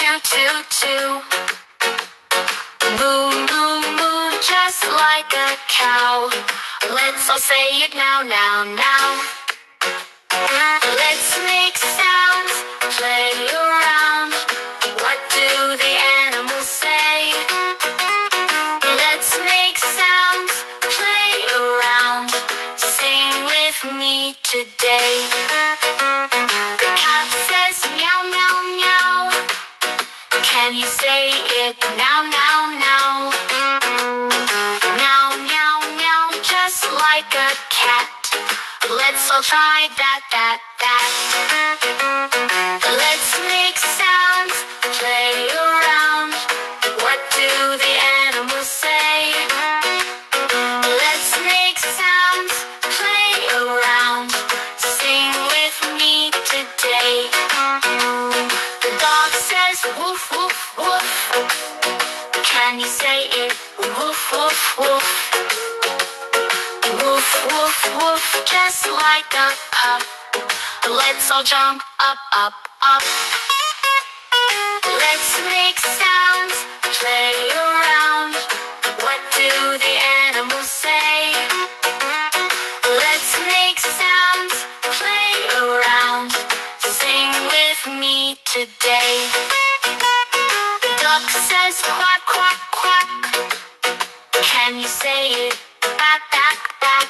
choo choo choo. Moo moo moo, just like a cow. Let's all say it now, now, now. Let's make sounds, play around. What do the animals say? Let's make sounds, play around. Sing with me today. The cat says meow, meow, meow. Can you say it now, now, now? Meow, meow, meow, just like a cat. Let's all try that, that, that. Let's make sounds, play around. What do the animals say? Let's make sounds, play around. Sing with me today. The dog says woof, woof, woof. Can you say it? Woof, woof, woof. Woof, woof, woof, just like a pup. Let's all jump up, up, up. Let's make sounds, play around. What do the animals say? Let's make sounds, play around. Sing with me today. The duck says quack, quack, quack. Can you say it? Back, back, back.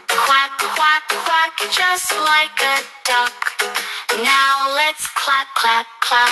Quack, quack, quack, just like a duck. Now let's clap, clap, clap.